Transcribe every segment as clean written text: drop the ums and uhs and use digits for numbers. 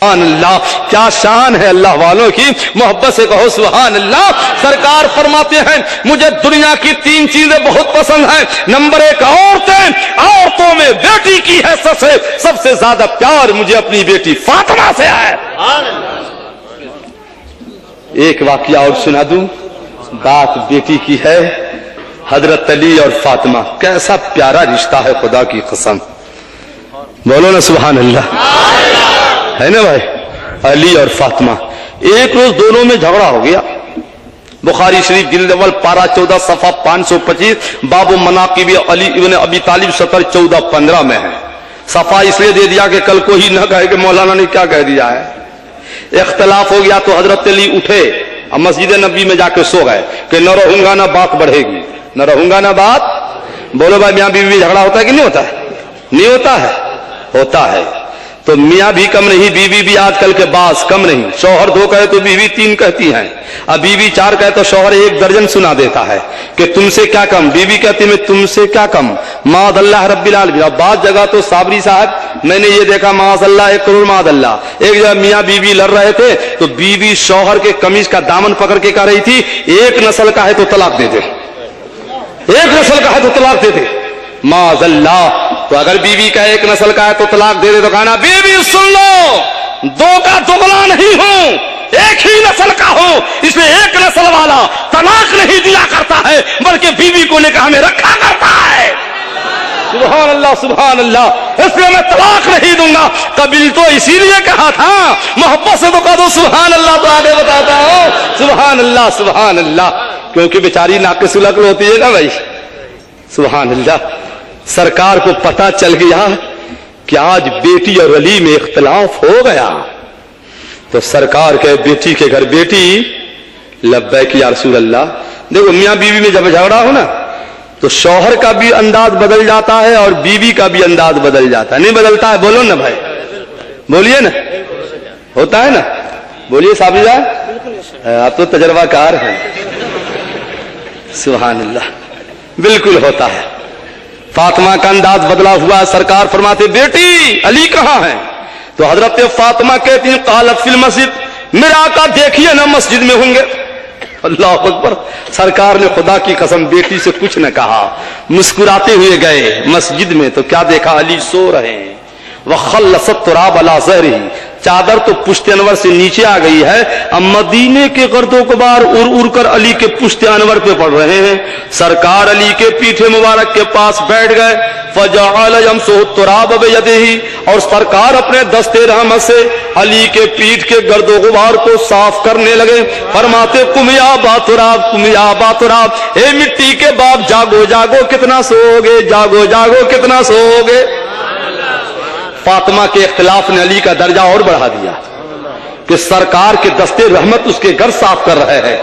سبحان اللہ، کیا شان ہے اللہ والوں کی، محبت سے کہو سبحان اللہ۔ سرکار فرماتے ہیں مجھے دنیا کی 3 چیزیں بہت پسند ہیں۔ نمبر 1 عورتیں، عورتوں میں بیٹی کی حیثیت سے سب سے زیادہ پیار مجھے اپنی بیٹی فاطمہ سے ہے۔ ایک واقعہ اور سنا دوں، بات بیٹی کی ہے، حضرت علی اور فاطمہ، کیسا پیارا رشتہ ہے، خدا کی قسم، بولو نا سبحان اللہ، ہے نا بھائی، علی اور فاطمہ۔ ایک روز دونوں میں جھگڑا ہو گیا۔ بخاری شریف جلد اول پارہ 14 صفحہ 525 باب مناقب علی ابن ابی طالب سطر 14-15 میں ہے۔ صفحہ اس لیے دے دیا کہ کل کو ہی نہ کہے کہ مولانا نے کیا کہہ دیا ہے۔ اختلاف ہو گیا تو حضرت علی اٹھے اور مسجد نبی میں جا کے سو گئے کہ نہ رہوں گا نہ بات بڑھے گی، نہ رہوں گا نہ بات۔ بولو بھائی، میاں بیوی جھگڑا ہوتا ہے کہ نہیں ہوتا ہے؟ نہیں ہوتا ہے؟ ہوتا ہے۔ تو میاں بھی کم نہیں، بیوی بھی آج کل کے بعض کم نہیں۔ شوہر 2 کہے تو بیوی 3 کہتی ہیں، اب بیوی 4 کہے تو شوہر 1 درجن سنا دیتا ہے کہ تم سے کیا کم، بیوی کہتی میں تم سے کیا کم، معاذ اللہ رب العالمین۔ اب بعض جگہ تو صابری صاحب میں نے یہ دیکھا معاذ اللہ 1 کروڑ معاذ اللہ، ایک جگہ میاں بیوی لڑ رہے تھے تو بیوی شوہر کے قمیض کا دامن پکڑ کے کہہ رہی تھی 1 نسل کا ہے تو طلاق دے دے، 1 نسل کا ہے تو طلاق دے دے، معاذ اللہ۔ تو اگر بیوی کا 1 نسل کا ہے تو طلاق دے دے تو کہنا بیوی سن لو، 2 کا دگنا نہیں ہوں، 1 ہی نسل کا ہوں، اس لیے 1 نسل والا طلاق نہیں دیا کرتا ہے بلکہ بیوی کو نکاح میں رکھا کرتا ہے۔ سبحان اللہ سبحان اللہ، اس لیے میں طلاق نہیں دوں گا۔ قبل تو اسی لیے کہا تھا، محبت سے تو کہہ دو سبحان اللہ، تو آگے بتاتا ہوں سبحان اللہ سبحان اللہ، کیونکہ بیچاری ناقص العقل ہوتی ہے نا بھائی، سبحان اللہ۔ سرکار کو پتا چل گیا کہ آج بیٹی اور علی میں اختلاف ہو گیا تو سرکار کے بیٹی کے گھر، بیٹی لبیک یا رسول اللہ۔ دیکھو میاں بیوی میں جب جھگڑا ہو نا تو شوہر کا بھی انداز بدل جاتا ہے اور بیوی کا بھی انداز بدل جاتا ہے، نہیں بدلتا ہے؟ بولو نا بھائی، بولیے نا، ہوتا ہے نا، بولیے صاحبہ، آپ تو تجربہ کار ہیں، سبحان اللہ، بالکل ہوتا ہے۔ فاطمہ کا انداز بدلا ہوا، سرکار فرماتے بیٹی علی کہاں ہے؟ تو حضرت فاطمہ کہتی ہیں قالت فی المسجد، میرے آقا دیکھیے نا مسجد میں ہوں گے۔ اللہ اکبر، سرکار نے خدا کی قسم بیٹی سے کچھ نہ کہا، مسکراتے ہوئے گئے مسجد میں تو کیا دیکھا، علی سو رہے ہیں۔ وَخَلَّصَ التُّرَابَ عَلَىٰ ظَهْرِهِ، چادر تو پشت انور سے نیچے آ گئی ہے، اب مدینے کے گرد و غبار اڑ اڑ کر علی کے پشت انور پہ پڑ رہے ہیں۔ سرکار علی کے پیٹھے مبارک کے پاس بیٹھ گئے، فَجَعَلَ يَمْسُحُ التُّرَابَ بِيَدِهِ، اور سرکار اپنے دستے رحمت سے علی کے پیٹھ کے گرد و غبار کو صاف کرنے لگے۔ فرماتے قُمْ يَا أَبَا تُرَابَ، قُمْ يَا أَبَا تُرَابَ، اے مٹی کے باپ جاگو جاگو کتنا سوگے، جاگو جاگو کتنا سوگے۔ فاطمہ کے اختلاف نے علی کا درجہ اور بڑھا دیا کہ سرکار کے دستے رحمت اس کے گھر صاف کر رہے ہیں،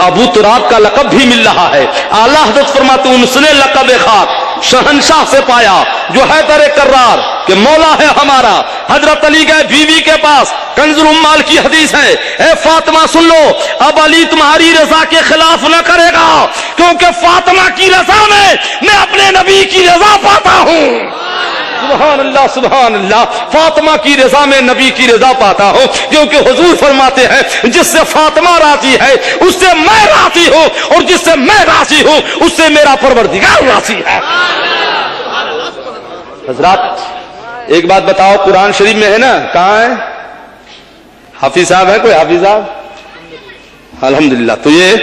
ابو تراب کا لقب بھی مل رہا ہے۔ اعلیٰ حضرت فرماتے ان سے لقب خاک شہنشاہ سے پایا جو حیدر کرار کہ مولا ہے ہمارا۔ حضرت علی گئے بیوی کے پاس، کنز العمال کی حدیث ہے، اے فاطمہ سن لو، اب علی تمہاری رضا کے خلاف نہ کرے گا، کیونکہ فاطمہ کی رضا میں اپنے نبی کی رضا پاتا ہوں۔ سبحان اللہ سبحان اللہ، فاطمہ کی رضا میں نبی کی رضا پاتا ہوں، کیونکہ حضور فرماتے ہیں جس سے فاطمہ راضی ہے اس سے میں راضی ہوں، اور جس سے میں راضی ہوں اس سے میرا پروردگار راضی ہے۔ حضرات ایک بات بتاؤ، قرآن شریف میں ہے نا، کہاں ہے؟ حافظ صاحب ہے کوئی؟ حافظ صاحب الحمدللہ۔ تو یہ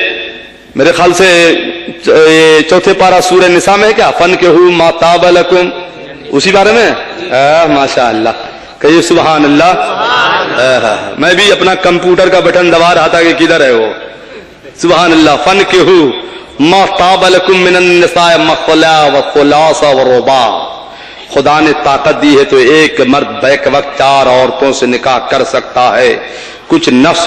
میرے خیال سے 4 پارہ سورہ نساء میں ہے کیا؟ فن کے ہو ما طاب لکم، اسی بارے میں ماشاء اللہ، کہیے سبحان اللہ۔ میں بھی اپنا کمپیوٹر کا بٹن دبا رہا تھا کہ کدھر ہے وہ، سبحان اللہ۔ فن کے ہو ما طاب لکم من النساء مثلا وثلاث ورباع، خدا نے طاقت دی ہے تو ایک مرد بیک وقت 4 عورتوں سے نکاح کر سکتا ہے۔ کچھ نفس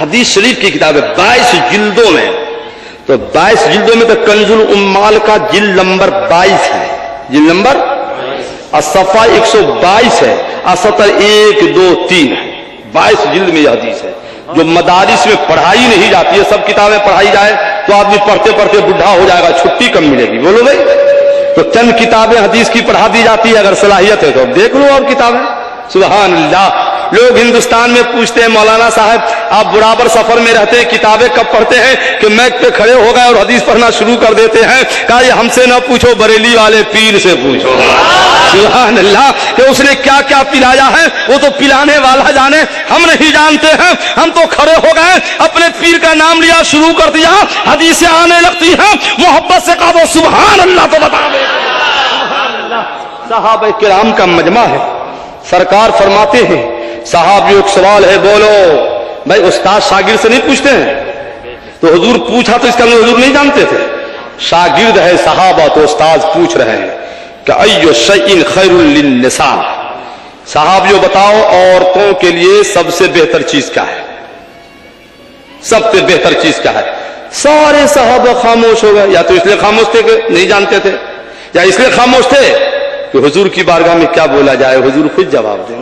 حدیث شریف کی کتاب ہے 22 جلدوں میں. تو 22 جلدوں میں تو کنز الامال کا جلد نمبر 22 ہے. جلد نمبر صفحہ 122 ہے. اسطر 1 2 3 ہے. 22 جلد میں یہ حدیث ہے جو مدارس میں پڑھائی نہیں جاتی ہے. سب کتابیں پڑھائی جائے تو آدمی پڑھتے پڑھتے بڈھا ہو جائے گا, چھٹی کم ملے گی. بولو بھائی, تو چند کتابیں حدیث کی پڑھا دی جاتی ہے. اگر صلاحیت ہے تو دیکھ لو اور کتابیں. سبحان اللہ. لوگ ہندوستان میں پوچھتے ہیں مولانا صاحب آپ برابر سفر میں رہتے ہیں, کتابیں کب پڑھتے ہیں؟ کہ میک پہ کھڑے ہو گئے اور حدیث پڑھنا شروع کر دیتے ہیں. کہا یہ ہم سے نہ پوچھو, بریلی والے پیر سے پوچھو. سبحان اللہ. کہ اس نے کیا کیا پلایا ہے وہ تو پلانے والا جانے, ہم نہیں جانتے ہیں. ہم تو کھڑے ہو گئے, اپنے پیر کا نام لیا, شروع کر دیا, حدیثیں آنے لگتی ہیں, محبت سے کہا وہ سبحان اللہ تو بتا دے. صحابہ کرام کا مجمع ہے. سرکار فرماتے ہیں صحابیوں ایک سوال ہے, بولو. بھائی استاد شاگرد سے نہیں پوچھتے ہیں, تو حضور پوچھا تو اس کا حضور نہیں جانتے تھے. شاگرد ہے صحابہ تو استاد پوچھ رہے ہیں کہ ایو شیء خیر للنساء, صحابیوں بتاؤ عورتوں کے لیے سب سے بہتر چیز کیا ہے؟ سب سے بہتر چیز کیا ہے؟ سارے صحابہ خاموش ہو گئے. یا تو اس لیے خاموش تھے کہ نہیں جانتے تھے, یا اس لیے خاموش تھے کہ حضور کی بارگاہ میں کیا بولا جائے, حضور خود جواب دیں.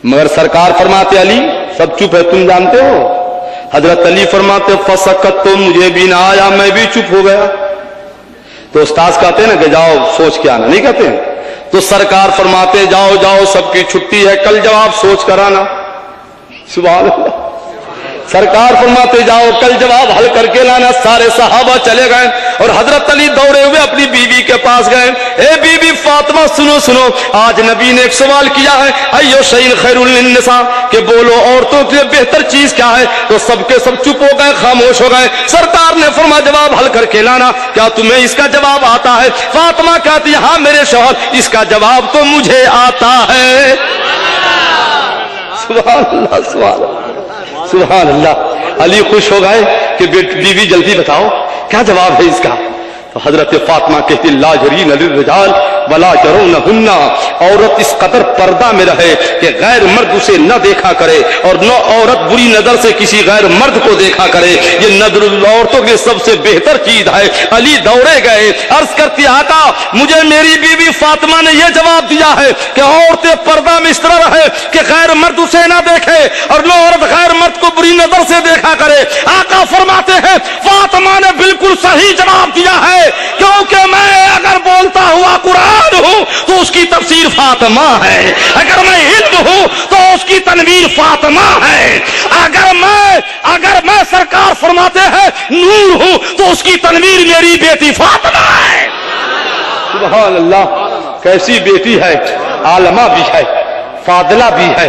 مگر سرکار فرماتے علی سب چپ ہے, تم جانتے ہو. حضرت علی فرماتے فسکت, تو مجھے بھی نہ آیا, میں بھی چپ ہو گیا. تو استاذ کہتے ہیں نا کہ جاؤ سوچ کے آنا, نہیں کہتے ہیں. تو سرکار فرماتے جاؤ جاؤ سب کی چھٹی ہے, کل جواب سوچ کر آنا. سبحان اللہ. سرکار فرماتے جاؤ کل جواب حل کر کے لانا. سارے صحابہ چلے گئے اور حضرت علی دوڑے ہوئے اپنی بیوی کے پاس گئے. اے بی بی فاطمہ سنو سنو, آج نبی نے ایک سوال کیا ہے, ایو شیء خیر للنساء, کہ بولو عورتوں کے لیے بہتر چیز کیا ہے؟ تو سب کے سب چپ ہو گئے, خاموش ہو گئے. سرکار نے فرمایا جواب حل کر کے لانا. کیا تمہیں اس کا جواب آتا ہے؟ فاطمہ کہتی ہاں میرے شوہر, اس کا جواب تو مجھے آتا ہے. سبحان اللہ سبحان اللہ سبحان اللہ. علی خوش ہو گئے کہ بیوی جلدی بتاؤ کیا جواب ہے اس کا. تو حضرت فاطمہ کہتی لا جرین للرجال ولا يرونهن, عورت اس قدر پردہ میں رہے کہ غیر مرد اسے نہ دیکھا کرے, اور نہ عورت بری نظر سے کسی غیر مرد کو دیکھا کرے. یہ نظر عورتوں کی سب سے بہتر چیز ہے. علی دوڑے گئے, عرض کرتی آقا مجھے میری بیوی فاطمہ نے یہ جواب دیا ہے کہ عورتیں پردہ میں اس طرح رہے کہ غیر مرد اسے نہ دیکھے, اور نہ عورت غیر مرد کو بری نظر سے دیکھا کرے. آقا فرماتے ہیں فاطمہ نے بالکل صحیح جواب دیا ہے, کیونکہ میں اگر بولتا ہوا قرآن ہوں تو اس کی تفسیر فاطمہ ہے, اگر میں ہند ہوں تو اس کی تنویر فاطمہ ہے, اگر میں سرکار فرماتے ہیں نور ہوں تو اس کی تنویر میری بیٹی فاطمہ ہے. سبحان اللہ. کیسی بیٹی ہے, عالمہ بھی ہے, فاضلہ بھی ہے,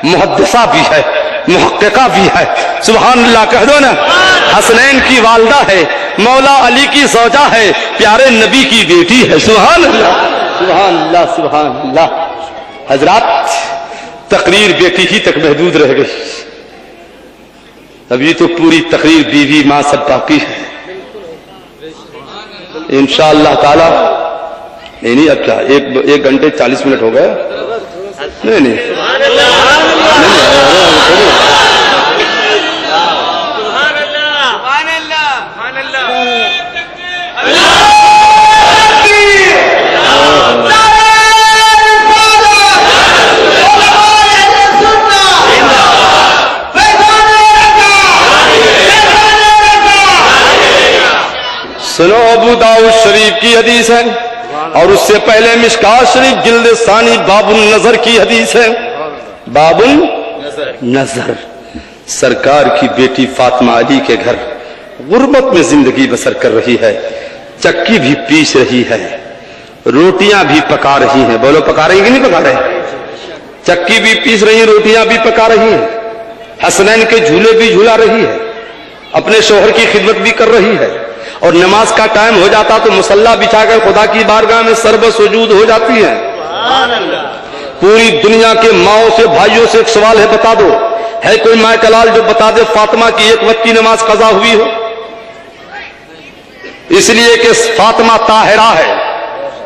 محدثہ بھی ہے, محققہ بھی ہے. سبحان اللہ کہہ دو نا. حسنین کی والدہ ہے, مولا علی کی زوجہ ہے, پیارے نبی کی بیٹی ہے. سبحان اللہ سبحان اللہ سبحان اللہ. حضرات تقریر بیٹی ہی تک محدود رہ گئی, ابھی تو پوری تقریر بیوی ماں سب باقی ہے. انشاءاللہ تعالی نہیں اب کیا 1 گھنٹے 40 منٹ ہو گئے. نہیں سنو, ابو داؤد شریف کی حدیث ہے, اور اس سے پہلے مشکات شریف جلد ثانی باب النظر کی حدیث ہے. باب النظر. سرکار کی بیٹی فاطمہ علی کے گھر غربت میں زندگی بسر کر رہی ہے, چکی بھی پیس رہی ہے, روٹیاں بھی پکا رہی ہیں. بولو پکا رہی کہ نہیں پکا رہے؟ چکی بھی پیس رہی ہیں, روٹیاں بھی پکا رہی ہیں, حسنین کے جھولے بھی جھولا رہی ہے, اپنے شوہر کی خدمت بھی کر رہی ہے, اور نماز کا ٹائم ہو جاتا تو مصلی بچھا کر خدا کی بارگاہ میں سرب سجود ہو جاتی ہے. پوری دنیا کے ماؤں سے بھائیوں سے ایک سوال ہے, بتا دو ہے کوئی ماں کلال جو بتا دے فاطمہ کی ایک وقت کی نماز قضا ہوئی ہو؟ اس لیے کہ فاطمہ طاہرہ ہے,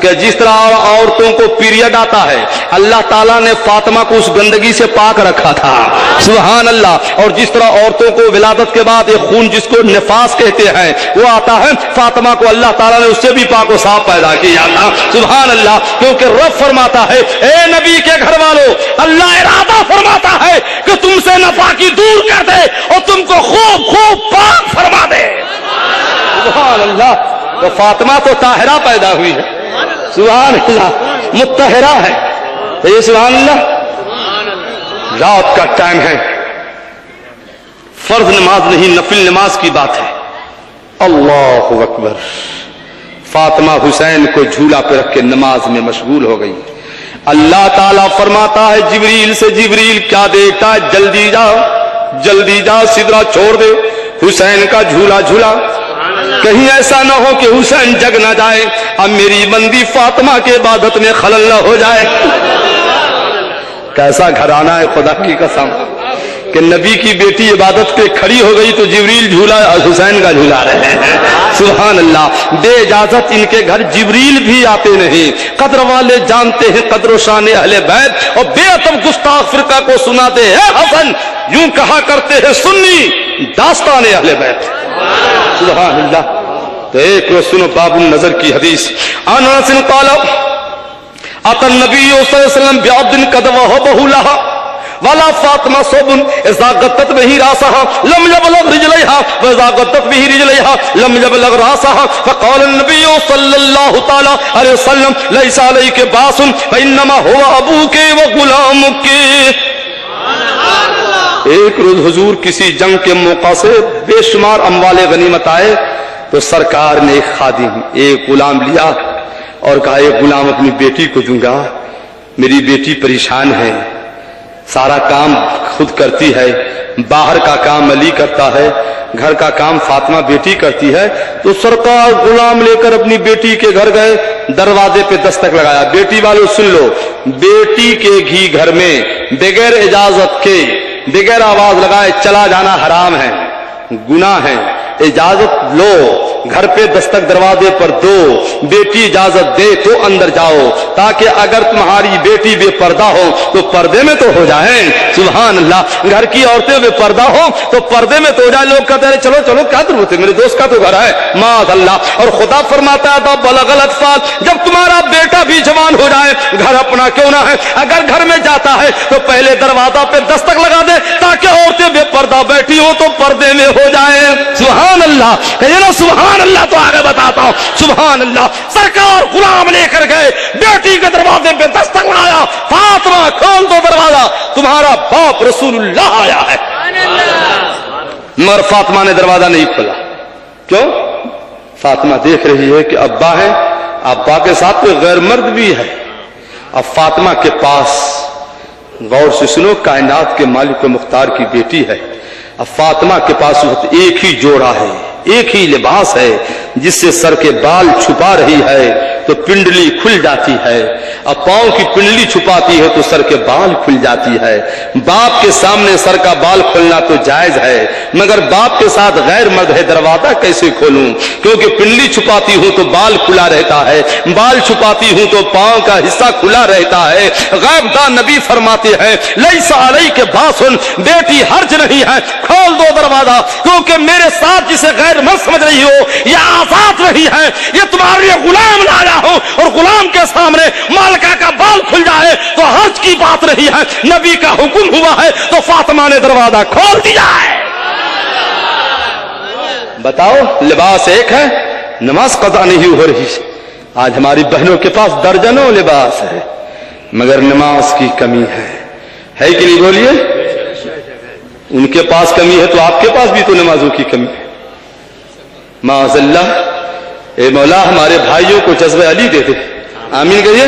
کہ جس طرح عورتوں کو پیریڈ آتا ہے اللہ تعالیٰ نے فاطمہ کو اس گندگی سے پاک رکھا تھا سبحان اللہ. اور جس طرح عورتوں کو ولادت کے بعد ایک خون جس کو نفاس کہتے ہیں وہ آتا ہے فاطمہ کو اللہ تعالیٰ نے اس سے بھی پاک و صاف پیدا کیا تھا سبحان اللہ. کیونکہ رب فرماتا ہے اے نبی کے گھر والوں اللہ ارادہ فرماتا ہے کہ تم سے ناپاکی دور کر دے اور تم کو خوب خوب پاک فرما دے سبحان اللہ. تو فاطمہ تو طاہرہ پیدا ہوئی ہے سبحان اللہ مطہرہ ہے. تو یہ سبحان اللہ رات کا ٹائم ہے فرض نماز نہیں نفل نماز کی بات ہے. اللہ اکبر. فاطمہ حسین کو جھولا پہ رکھ کے نماز میں مشغول ہو گئی. اللہ تعالیٰ فرماتا ہے جبریل سے جبریل کیا دیکھتا ہے جلدی جا سدرہ چھوڑ دے حسین کا جھولا جھولا کہیں ایسا نہ ہو کہ حسین جگ نہ جائے اب میری بندی فاطمہ کے عبادت میں خلل نہ ہو جائے. کیسا گھرانہ ہے خدا کی قسم کہ نبی کی بیٹی عبادت پہ کھڑی ہو گئی تو جبریل جھولا حسین کا جھولا رہے ہیں سبحان اللہ. بے اجازت ان کے گھر جبریل بھی آتے نہیں. قدر والے جانتے ہیں قدر و شان اہل بیت اور بے ادب گستاخ فرقہ کو سناتے ہیں حسن یوں کہا کرتے ہیں سنی داستان اہل بیت سبحان اللہ. تو ایک روز سنو باب النظر کی حدیث. عن انس قال اتى النبي صلى الله عليه وسلم بعبد قد وهبه لها ولا فاطمة صوب اذا غطت به راسها لم يبلغ رجليها واذا غطت به رجليها لم يبلغ راسها فقال النبي صلى الله تعالى عليه وسلم ليس عليك باس فانما هو ابوك وغلامك. ایک روز حضور کسی جنگ کے موقع سے بے شمار اموال غنیمت آئے تو سرکار نے ایک خادم ایک غلام لیا اور کہا ایک غلام اپنی بیٹی کو دوں گا میری بیٹی پریشان ہے سارا کام خود کرتی ہے باہر کا کام علی کرتا ہے گھر کا کام فاطمہ بیٹی کرتی ہے. تو سرکار غلام لے کر اپنی بیٹی کے گھر گئے دروازے پہ دستک لگایا. بیٹی والوں سن لو بیٹی کے گھی گھر میں بغیر اجازت کے بغیر آواز لگائے چلا جانا حرام ہے گناہ ہے. اجازت لو گھر پہ دستک دروازے پر دو بیٹی اجازت دے تو اندر جاؤ تاکہ اگر تمہاری بیٹی بے پردہ ہو تو پردے میں تو ہو جائیں سبحان اللہ. گھر کی عورتیں بے پردہ ہو تو پردے میں تو ہو جائے. لوگ کہتے ہیں چلو چلو کیا ضرورت ہے میرے دوست کا تو گھر ہے معاذ اللہ. اور خدا فرماتا ہے بلغ الاطفال جب تمہارا بیٹا بھی جوان ہو جائے گھر اپنا کیوں نہ ہے اگر گھر میں جاتا ہے تو پہلے دروازہ پہ دستک لگا دے تاکہ عورتیں بے پردہ بیٹھی ہو تو پردے میں ہو جائے سبحان اللہ. کہیے نا سبحان اللہ. تو آگے بتاتا ہوں سبحان اللہ. سرکار غلام لے کر گئے بیٹی کے دروازے پہ دستک لگایا فاطمہ کھول دو دروازہ تمہارا باپ رسول اللہ آیا ہے. مگر فاطمہ نے دروازہ نہیں کھولا. کیوں؟ فاطمہ دیکھ رہی ہے کہ ابا ہے ابا کے ساتھ کوئی غیر مرد بھی ہے. اب فاطمہ کے پاس غور سے سنو کائنات کے مالک و مختار کی بیٹی ہے. اب فاطمہ کے پاس ایک ہی جوڑا ہے ایک ہی لباس ہے جس سے سر کے بال چھپا رہی ہے تو پنڈلی کھل جاتی ہے. اب پاؤں کی پنڈلی چھپاتی ہے تو سر کے بال کھل جاتی ہے. باپ کے سامنے سر کا بال کھلنا تو جائز ہے مگر باپ کے ساتھ غیر مرد ہے دروازہ کیسے کھولوں کیونکہ پنڈلی چھپاتی ہوں تو بال کھلا رہتا ہے بال چھپاتی ہوں تو پاؤں کا حصہ کھلا رہتا ہے. غیب دان نبی فرماتے ہیں لیس علیک باس بیٹی حرج نہیں ہے کھول دو دروازہ کیونکہ میرے ساتھ جسے غیر مرد سمجھ رہی ہو یہ آزاد نہیں ہے یہ تمہارے لیے غلام لایا ہو اور غلام کے سامنے مالکہ کا بال کھل جائے تو حرج کی بات نہیں ہے. نبی کا حکم ہوا ہے تو فاطمہ نے دروازہ کھول دیا ہے. بتاؤ لباس ایک ہے نماز قضا نہیں ہو رہی. آج ہماری بہنوں کے پاس درجنوں لباس ہے مگر نماز کی کمی ہے کہ نہیں بولیے. ان کے پاس کمی ہے تو آپ کے پاس بھی تو نمازوں کی کمی ہے. معاذ اللہ. اے مولا ہمارے بھائیوں کو جذبہ علی دے دے آمین کہیے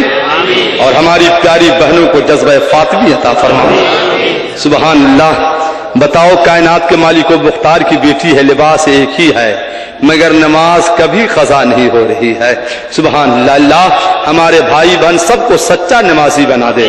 اور ہماری پیاری بہنوں کو جذبہ فاطمی عطا فرما سبحان اللہ. بتاؤ کائنات کے مالک و مختار کی بیٹی ہے لباس ایک ہی ہے مگر نماز کبھی قضا نہیں ہو رہی ہے سبحان اللہ. اللہ ہمارے بھائی بہن سب کو سچا نمازی بنا دے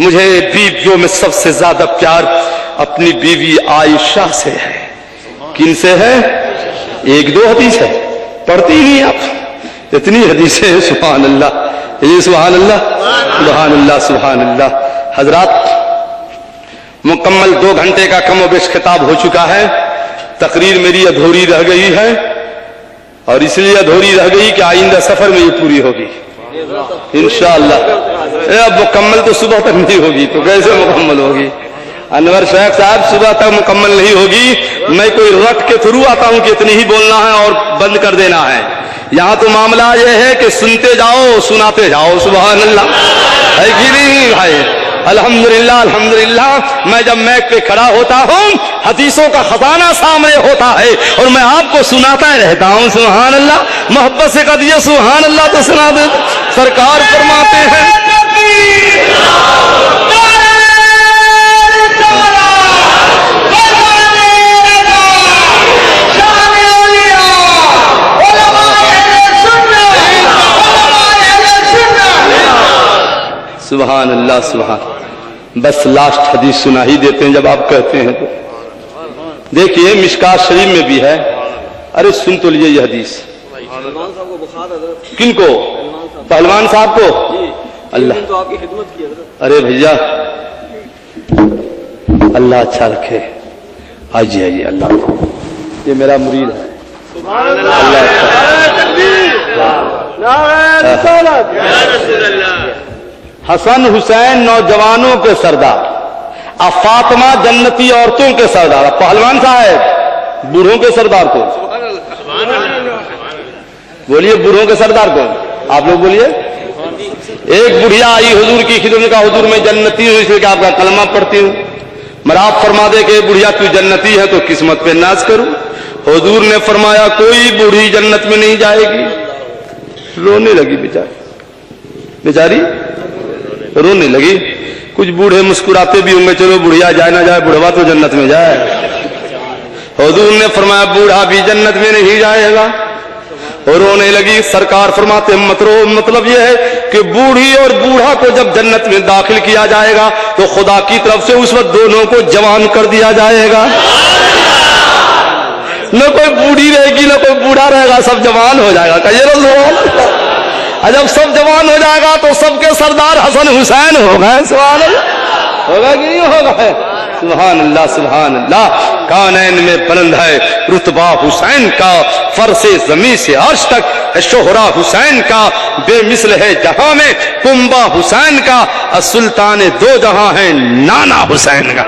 مجھے بیویوں میں سب سے زیادہ پیار اپنی بیوی عائشہ سے ہے. کن سے ہے؟ ایک دو حدیث ہے، پڑھتی ہی آپ، اتنی حدیثیں ہیں. سبحان اللہ، یہ سبحان اللہ، سبحان اللہ، سبحان اللہ. حضرات، مکمل 2 گھنٹے کا کم و بیش خطاب ہو چکا ہے. تقریر میری ادھوری رہ گئی ہے، اور اس لیے ادھوری رہ گئی کہ آئندہ سفر میں یہ پوری ہوگی انشاءاللہ. اب مکمل تو صبح تک نہیں ہوگی تو کیسے مکمل ہوگی؟ انور شیخ صاحب، صبح تک مکمل نہیں ہوگی. میں کوئی رٹ کے تھرو آتا ہوں کہ اتنی ہی بولنا ہے اور بند کر دینا ہے. یہاں تو معاملہ یہ ہے کہ سنتے جاؤ سناتے جاؤ. سبحان اللہ، ہے کہ نہیں بھائی؟ الحمدللہ الحمدللہ. میں جب میک پہ کھڑا ہوتا ہوں حدیثوں کا خزانہ سامنے ہوتا ہے اور میں آپ کو سناتا رہتا ہوں. سبحان اللہ. محبت سے کہہ دیجیے سبحان اللہ تو سنا دے. سرکار فرماتے ہیں سبحان اللہ سبحان. بس لاسٹ حدیث سنا ہی دیتے ہیں جب آپ کہتے ہیں تو. دیکھیے مشکات شریف میں بھی ہے. ارے سن تو لیجیے یہ حدیث. کن کو؟ پہلوان صاحب کو. اللہ ارے بھیا اللہ اچھا رکھے. آئیے آئیے. اللہ یہ میرا مرید ہے. حسن حسین نوجوانوں کے سردار، اب فاطمہ جنتی عورتوں کے سردار. اب پہلوان صاحب بوڑھوں کے سردار کو بولیے. بوڑھوں کے سردار کو آپ لوگ بولیے. ایک بڑھیا آئی حضور کی خدمت کا، حضور میں جنتی ہوں اس لیے کہ آپ کا کلمہ پڑھتی ہوں. مراب فرما دے کہ بڑھیا تو جنتی ہے تو قسمت پہ ناز کروں. حضور نے فرمایا کوئی بوڑھی جنت میں نہیں جائے گی. رونے لگی بیچاری رونے لگی. کچھ بوڑھے مسکراتے بھی ہوں گے چلو بڑھیا جائے نہ جائے، بڑھوا تو جنت میں جائے. حضور نے فرمایا بوڑھا بھی جنت میں نہیں جائے گا. اور رونے لگی. سرکار فرماتے مت رو. مطلب یہ ہے کہ بوڑھی اور بوڑھا کو جب جنت میں داخل کیا جائے گا تو خدا کی طرف سے اس وقت دونوں کو جوان کر دیا جائے گا. نہ کوئی بوڑھی رہے گی نہ کوئی بوڑھا رہے گا، سب جوان ہو جائے گا. کہیے رسول جب سب جوان ہو جائے گا تو سب کے سردار حسن حسین ہو گئے. سبحان اللہ. ہوگا کہ نہیں ہوگا؟ سبحان اللہ سبحان اللہ. کونین میں بلند ہے رتبہ حسین کا، فرش زمین سے عرش تک شہرا حسین کا. بے مثل ہے جہاں میں کنبہ حسین کا، سلطان دو جہاں ہے نانا حسین کا.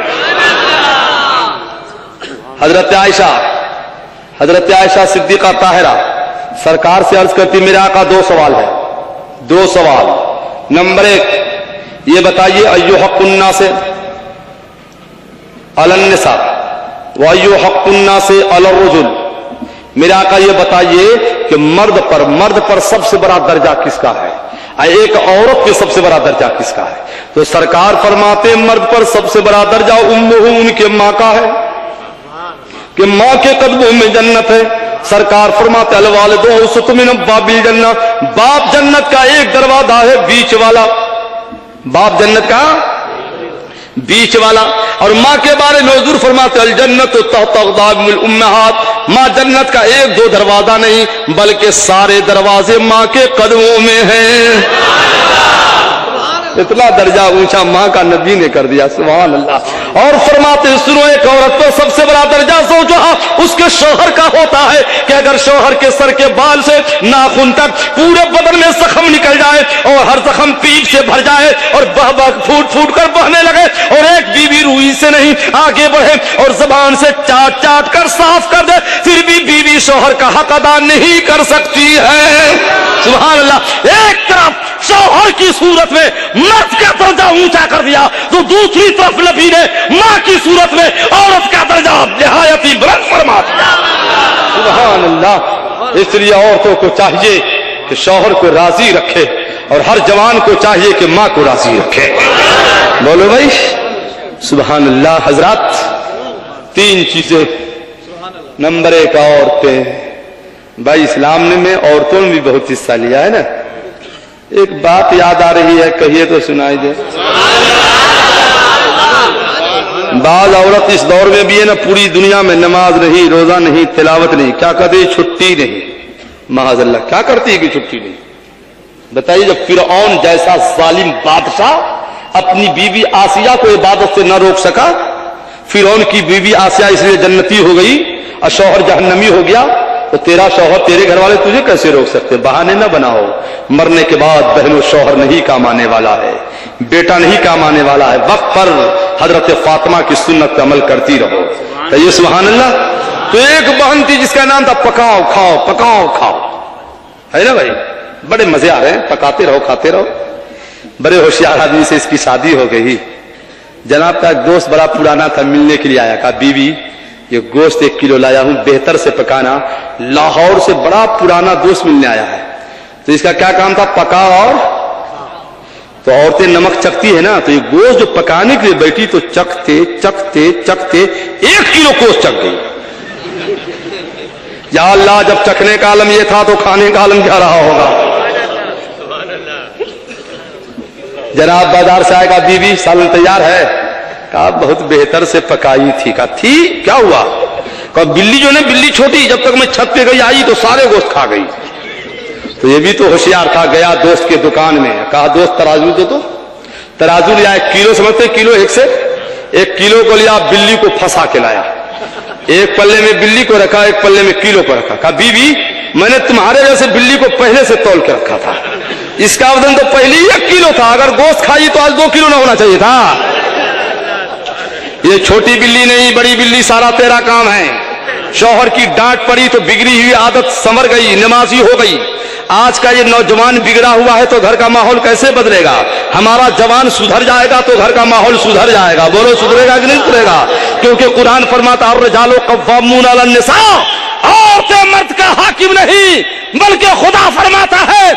حضرت عائشہ صدیقہ طاہرہ سرکار سے عرض کرتی میرے آقا 2 سوال ہے. 2 سوال. نمبر 1 یہ بتائیے ایو حق الناس علی النساء و ایو حق الناس علی الرجل. میرے آقا یہ بتائیے کہ مرد پر سب سے بڑا درجہ کس کا ہے، ایک عورت پہ سب سے بڑا درجہ کس کا ہے؟ تو سرکار فرماتے مرد پر سب سے بڑا درجہ امہ ان کے ماں کا ہے کہ ماں کے قدموں میں جنت ہے. سرکار فرماتے الوالد اوسط من ابواب الجنہ. باپ جنت کا ایک دروازہ ہے بیچ والا. باپ جنت کا بیچ والا. اور ماں کے بارے میں حضور فرماتے الجنت تحت اقدام الامہات. ماں جنت کا 1-2 دروازہ نہیں بلکہ سارے دروازے ماں کے قدموں میں ہیں. اتنا درجہ اونچا ماں کا نبی نے کر دیا. سبحان اللہ. اور فرماتے سنو ایک عورت کو سب سے بڑا درجہ سوچو اس کے شوہر کا ہوتا ہے کہ اگر شوہر کے سر کے بال سے ناخن تک پورے بدن میں زخم نکل جائے اور ہر زخم پیپ سے بھر جائے اور پھوٹ کر بہنے لگے اور ایک بیوی روئی سے نہیں آگے بڑھے اور زبان سے چاٹ کر صاف کر دے پھر بھی بیوی شوہر کا حق ادا نہیں کر سکتی ہے. سبحان اللہ. ایک طرف شوہر کی صورت میں مرد کا درجہ اونچا کر دیا تو دوسری طرف نبی نے ماں کی صورت میں عورت کا درجہ نہایت ہی بلند فرما دیا. سبحان اللہ. اس لیے عورتوں کو چاہیے کہ شوہر کو راضی رکھے اور ہر جوان کو چاہیے کہ ماں کو راضی رکھے. بولو بھائی سبحان اللہ. حضرات 3 چیزیں. نمبر 1 عورتیں. بھائی اسلام نے میں عورتوں نے بھی بہت حصہ لیا ہے نا. ایک بات یاد آ رہی ہے کہیے تو سنائی دے. بعض عورت اس دور میں بھی ہے نا, پوری دنیا میں نماز نہیں, روزہ نہیں, تلاوت نہیں, کیا کہتے ہیں چھٹی نہیں. معاذ اللہ, کیا کرتی ہے کہ چھٹی نہیں؟ بتائیے, جب فرعون جیسا ظالم بادشاہ اپنی بیوی آسیہ کو عبادت سے نہ روک سکا, فرعون کی بیوی آسیہ اس لیے جنتی ہو گئی اور شوہر جہنمی ہو گیا, تو تیرا شوہر, تیرے گھر والے تجھے کیسے روک سکتے؟ بہانے نہ بناؤ. مرنے کے بعد بہنوں شوہر نہیں کام آنے والا ہے, بیٹا نہیں کام آنے والا ہے. وقت پر حضرت فاطمہ کی سنت پر عمل کرتی رہو. تو یہ سبحان اللہ. تو ایک بہن تھی جس کا نام تھا پکاؤ کھاؤ پکاؤ کھاؤ, ہے نا بھائی, بڑے مزے آ رہے ہیں, پکاتے رہو کھاتے رہو. بڑے ہوشیار آدمی سے اس کی شادی ہو گئی. جناب کا ایک دوست بڑا پرانا تھا, ملنے کے لیے آیا, کہا بیوی یہ گوشت 1 کلو لایا ہوں, بہتر سے پکانا. لاہور سے بڑا پرانا دوست ملنے آیا ہے, تو اس کا کیا کام تھا؟ پکا. اور تو عورتیں نمک چکھتی ہے نا, تو یہ گوشت جو پکانے کے لیے بیٹھی تو چکھتے چکھتے چکھتے 1 کلو گوشت چکھ گئی. یا اللہ, جب چکھنے کا عالم یہ تھا تو کھانے کا عالم کیا رہا ہوگا. جناب بازار سے آئے گا, بیوی سالن تیار ہے؟ کہا بہت بہتر سے پکائی تھی. کہا تھی, کیا ہوا؟ کہا بلی جو ہے نا, بلی چھوٹی, جب تک میں چھت پہ گئی آئی تو سارے گوشت کھا گئی. تو یہ بھی تو ہوشیار تھا, گیا دوست کے دکان میں, کہا دوست ترازو دے. تو ترازو لیا, 1 کلو سمجھتے, کلو 1 کلو کو لیا, بلی کو پھنسا کے لایا. ایک پلے میں بلی کو رکھا, ایک پلے میں کلو کو رکھا. کہا بیوی میں نے تمہارے جیسے بلی کو پہلے سے تول کے رکھا تھا, اس کا وزن تو پہلے ہی 1 کلو تھا, اگر گوشت کھائی تو آج 2 کلو نہ ہونا چاہیے تھا. یہ چھوٹی بلی نہیں, بڑی بلی, سارا تیرا کام ہے. شوہر کی ڈانٹ پڑی تو بگڑی ہوئی عادت سنور گئی, نمازی ہو گئی. آج کا یہ نوجوان بگڑا ہوا ہے تو گھر کا ماحول کیسے بدلے گا؟ ہمارا جوان سدھر جائے گا تو گھر کا ماحول سدھر جائے گا. بولو سدھرے گا کہ نہیں سدھرے گا؟ کیونکہ قرآن فرماتا ہے الرجال قوامون علی النساء, عورتیں مرد کا حاکم نہیں بلکہ خدا فرماتا ہے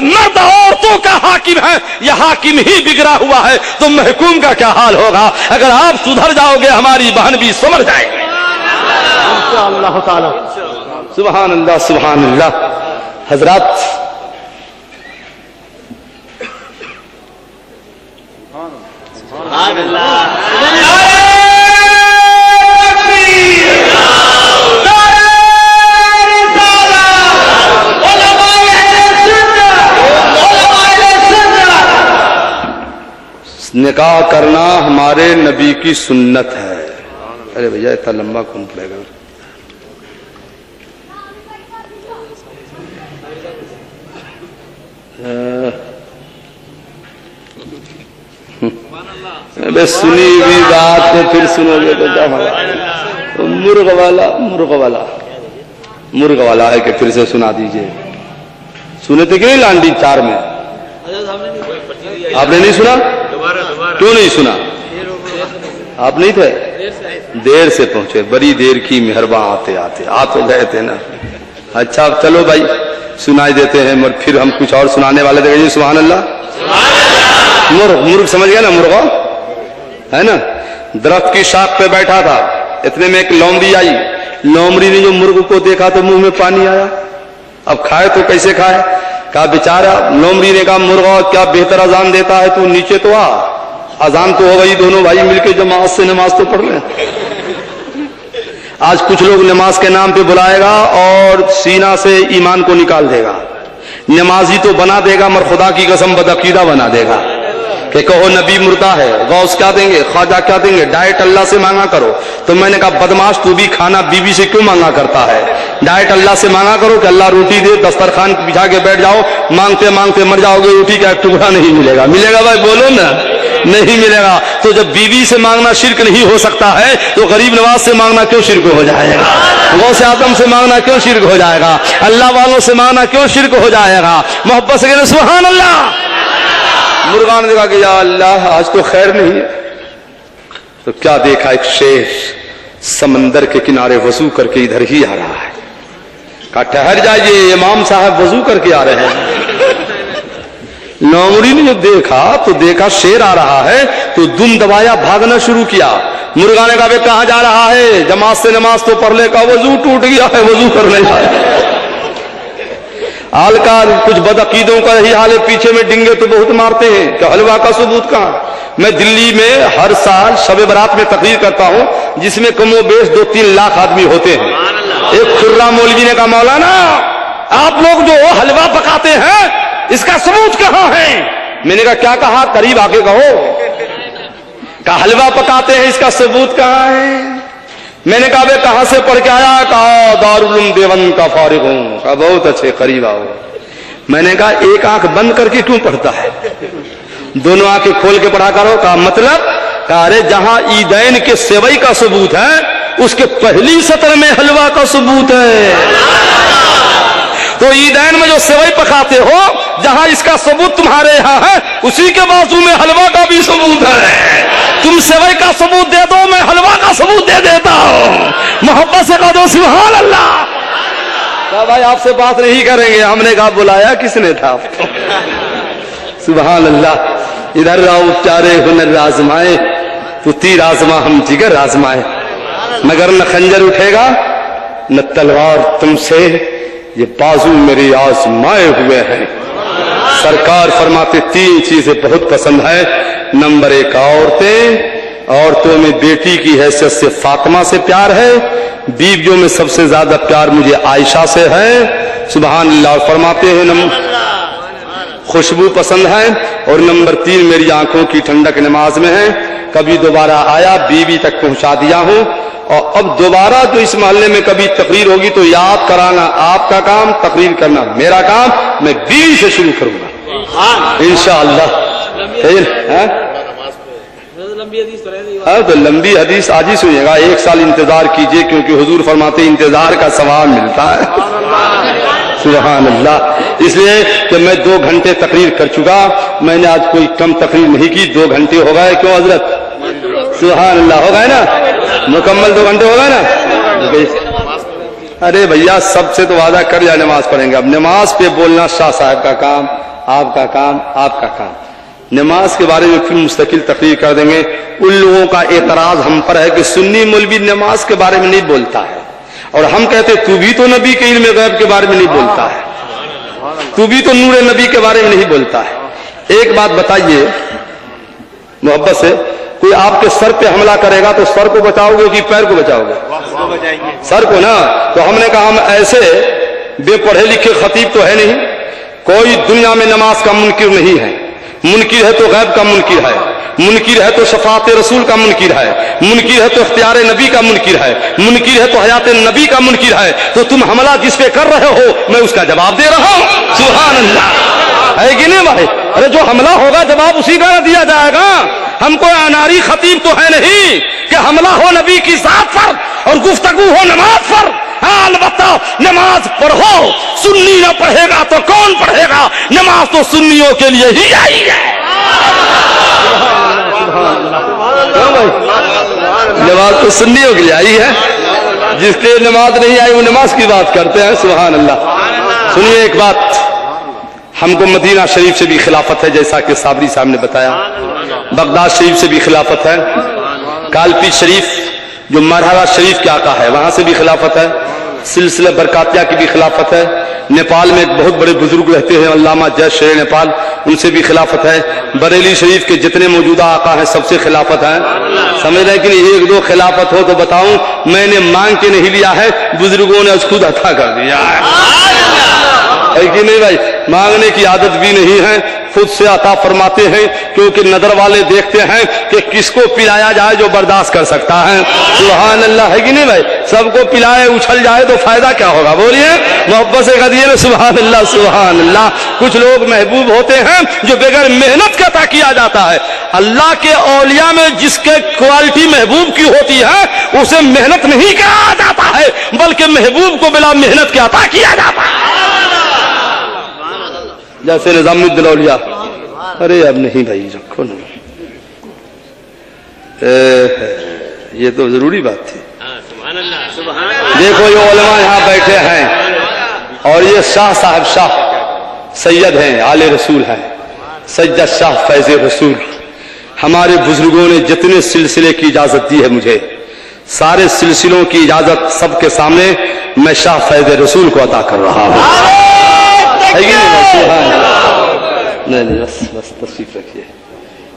مرد عورتوں کا حاکم ہے. یہ حاکم ہی بگڑا ہوا ہے تو محکوم کا کیا حال ہوگا؟ اگر آپ سدھر جاؤ گے ہماری بہن بھی سمجھ جائے گی انشاءاللہ تعالی. سبحان اللہ سبحان اللہ. حضرات, نکاح کرنا ہمارے نبی کی سنت ہے. ارے بھیا اتنا لمبا کون پڑے گا؟ سنی ہوئی بات تو پھر سنو گے تو کیا ہوگا؟ مرغ والا ہے کہ پھر سے سنا دیجئے. سنے تھے کہ نہیں لانڈی 4 میں؟ آپ نے نہیں سنا؟ کیوں نہیں سنا؟ آپ نہیں تھے, دیر سے پہنچے. بڑی دیر کی مہربان, آتے آتے آ تو گئے تھے نا. اچھا چلو بھائی سنائی دیتے ہیں, مگر پھر ہم کچھ اور سنانے والے تھے. سبحان اللہ. مرغ سمجھ گیا نا, مرغا ہے نا, درخت کی شاخ پہ بیٹھا تھا. اتنے میں ایک لومڑی آئی. لومڑی نے جو مرغ کو دیکھا تو منہ میں پانی آیا. اب کھائے تو کیسے کھائے؟ کہا بیچارہ. لومڑی نے کہا مرغا کیا بہتر اذان دیتا ہے, تو نیچے تو آ. اذان تو ہو گئی, دونوں بھائی مل کے جماعت سے نماز تو پڑھ لیں. آج کچھ لوگ نماز کے نام پہ بلائے گا اور سینہ سے ایمان کو نکال دے گا. نمازی تو بنا دے گا مگر خدا کی قسم بدعقیدہ بنا دے گا کہ کہو نبی مردہ ہے, غوث کیا دیں گے, خواجہ کیا دیں گے, ڈائٹ اللہ سے مانگا کرو. تو میں نے کہا بدماش, تو بھی کھانا بیوی سے کیوں مانگا کرتا ہے؟ ڈائٹ اللہ سے مانگا کرو کہ اللہ روٹی دے, دسترخوان بچھا کے بیٹھ جاؤ, مانگتے مانگتے مر جاؤ گے, روٹی کا ایک ٹکڑا نہیں ملے گا. ملے گا بھائی بولو نا, نہیں ملے گا. تو جب بیوی سے مانگنا شرک نہیں ہو سکتا ہے تو غریب نواز سے مانگنا کیوں شرک ہو جائے گا؟ غوث اعظم سے مانگنا کیوں شرک ہو جائے گا؟ اللہ والوں سے مانگنا کیوں شرک ہو جائے گا؟ محبت سے کہنا سبحان اللہ. مرغان نے کہا کہ یا اللہ آج تو خیر نہیں ہے. تو کیا دیکھا, ایک شیر سمندر کے کنارے وضو کر کے ادھر ہی آ رہا ہے. کہا ٹھہر جائیے, امام صاحب وضو کر کے آ رہے ہیں. لومڑی نے جب دیکھا تو دیکھا شیر آ رہا ہے تو دم دبایا, بھاگنا شروع کیا. مرغا نے کہا بے کہاں جا رہا ہے؟ جماعت سے نماز تو پڑھ لے. کا وضو ٹوٹ گیا ہے, وضو کرنے جائے. حال کا کچھ بدعقیدوں کا یہی حال ہے, پیچھے میں ڈنگے تو بہت مارتے ہیں کہ حلوہ کا ثبوت کہاں. میں دلی میں ہر سال شب برات میں تقریر کرتا ہوں جس میں کم و بیش 2-3 لاکھ آدمی ہوتے ہیں. ایک خرہ مولوی نے کہا مولانا آپ لوگ جو حلوہ پکاتے ہیں اس کا ثبوت کہاں ہے؟ میں نے کہا کیا کہا؟ قریب آ کے کہو. کہا حلوہ پکاتے ہیں اس کا ثبوت کہاں ہے؟ میں نے کہا بے کہاں سے پڑھ کے آیا؟ کہا دارالعلوم دیوبند کا فارغ ہوں. کہا بہت اچھے قریب آؤ. میں نے کہا ایک آنکھ بند کر کے کیوں پڑھتا ہے؟ دونوں آنکھیں کھول کے پڑھا کرو. کہا مطلب؟ کہا ارے جہاں عیدین کے سیوئی کا ثبوت ہے اس کے پہلی سطر میں حلوہ کا ثبوت ہے. تو عیدین میں جو سیوئی پکاتے ہو جہاں اس کا ثبوت تمہارے یہاں ہے اسی کے بازو میں حلوہ کا بھی ثبوت ہے. تم سیوئی کا ثبوت دے دو میں حلوہ کا ثبوت دے دیتا ہوں. محبت سے کہہ دو سبحان اللہ. کہا بھائی آپ سے بات نہیں کریں گے. ہم نے کہا بلایا کس نے تھا آپ کو؟ سبحان اللہ. ادھر آؤ پیارے ہنر آزمائے تو تیر آزما ہم جگر آزمائے مگر نہ خنجر اٹھے گا نہ تلوار تم سے یہ بازو میرے آزمائے ہوئے ہیں. سرکار فرماتے 3 چیزیں بہت پسند ہے. نمبر 1 عورتوں میں بیٹی کی حیثیت سے فاطمہ سے پیار ہے. بیویوں میں سب سے زیادہ پیار مجھے عائشہ سے ہے. سبحان اللہ. فرماتے ہیں خوشبو پسند ہے. اور نمبر 3 میری آنکھوں کی ٹھنڈک نماز میں ہے. کبھی دوبارہ آیا بیوی تک پہنچا دیا ہوں اور اب دوبارہ جو اس محلے میں کبھی تقریر ہوگی تو یاد کرانا آپ کا کام, تقریر کرنا میرا کام. میں بیوی سے شروع کروں گا انشاءاللہ. تو لمبی حدیث آج ہی سنیے گا. 1 سال انتظار کیجئے کیونکہ حضور فرماتے انتظار کا ثواب ملتا ہے. سبحان اللہ. اس لیے کہ میں 2 گھنٹے تقریر کر چکا. میں نے آج کوئی کم تقریر نہیں کی. 2 گھنٹے ہو گئے. کیوں حضرت؟ سبحان اللہ. ہو گئے نا مکمل 2 گھنٹے ہو گئے نا. ارے بھیا سب سے تو وعدہ کر لیا نماز پڑھیں گے. اب نماز پہ بولنا شاہ صاحب کا کام, آپ کا کام, آپ کا کام. نماز کے بارے میں پھر مستقل تقریر کر دیں گے. ان لوگوں کا اعتراض ہم پر ہے کہ سنی مولوی نماز کے بارے میں نہیں بولتا ہے اور ہم کہتے تو بھی تو نبی کے علم غیب کے بارے میں نہیں بولتا ہے, تو بھی تو نور نبی کے بارے میں نہیں بولتا ہے. ایک بات بتائیے محبت سے, کوئی آپ کے سر پہ حملہ کرے گا تو سر کو بچاؤ گے کہ پیر کو بچاؤ گے؟ سر کو نا. تو ہم نے کہا ہم ایسے بے پڑھے لکھے خطیب تو ہے نہیں. کوئی دنیا میں نماز کا منکر نہیں ہے. منکر ہے تو غیب کا منکر ہے, منکر ہے تو شفاعت رسول کا منکر ہے, منکر ہے تو اختیار نبی کا منکر ہے, منکر ہے تو حیات نبی کا منکر ہے. تو تم حملہ جس پہ کر رہے ہو میں اس کا جواب دے رہا ہوں. سبحان اللہ. ہے کہ نہیں بھائی؟ ارے جو حملہ ہوگا جواب اسی کا دیا جائے گا. ہم کوئی اناری خطیب تو ہے نہیں کہ حملہ ہو نبی کی ذات پر اور گفتگو ہو نماز پر. ہاں البتہ نماز پڑھو. سنی نہ پڑھے گا تو کون پڑھے گا؟ نماز تو سنیوں کے لیے ہی آئی ہے. نماز تو سنیوں کے لیے آئی ہے. جس کے نماز نہیں آئی وہ نماز کی بات کرتے ہیں. سبحان اللہ. سنیے ایک بات, ہم کو مدینہ شریف سے بھی خلافت ہے جیسا کہ صابری صاحب نے بتایا. بغداد شریف سے بھی خلافت ہے. کالپی شریف جو مرحلہ شریف کے آقا ہے وہاں سے بھی خلافت ہے. سلسلہ برکاتیہ کی بھی خلافت ہے. نیپال میں ایک بہت بڑے بزرگ رہتے ہیں علامہ جے شیر نیپال, ان سے بھی خلافت ہے. بریلی شریف کے جتنے موجودہ آقا ہیں سب سے خلافت ہے. سمجھ رہے ہیں کہ نہیں؟ 1-2 خلافت ہو تو بتاؤں. میں نے مانگ کے نہیں لیا ہے, بزرگوں نے خود عطا کر دیا ہے کہ نہیں بھائی؟ مانگنے کی عادت بھی نہیں ہے, خود سے عطا فرماتے ہیں کیونکہ نظر والے دیکھتے ہیں کہ کس کو پلایا جائے جو برداشت کر سکتا ہے. سبحان اللہ. ہے کہ نہیں بھائی؟ سب کو پلائے اچھل جائے تو فائدہ کیا ہوگا؟ بولیے محبت سے کہیے نا سبحان اللہ. سبحان اللہ. کچھ لوگ محبوب ہوتے ہیں جو بغیر محنت کا عطا کیا جاتا ہے. اللہ کے اولیاء میں جس کے کوالٹی محبوب کی ہوتی ہے اسے محنت نہیں کیا جاتا ہے بلکہ محبوب کو بلا محنت کے عطا کیا جاتا ہے. جیسے نظام الدین اولیاء. ارے اب نہیں بھائی رکھو نا, یہ تو ضروری بات تھی. دیکھو یہ علماء یہاں بیٹھے ہیں اور یہ شاہ صاحب شاہ سید ہیں, آل رسول ہیں, سید شاہ فیض رسول. ہمارے بزرگوں نے جتنے سلسلے کی اجازت دی ہے مجھے, سارے سلسلوں کی اجازت سب کے سامنے میں شاہ فیض رسول کو عطا کر رہا ہوں. نہیں بس تشریف رکھیے.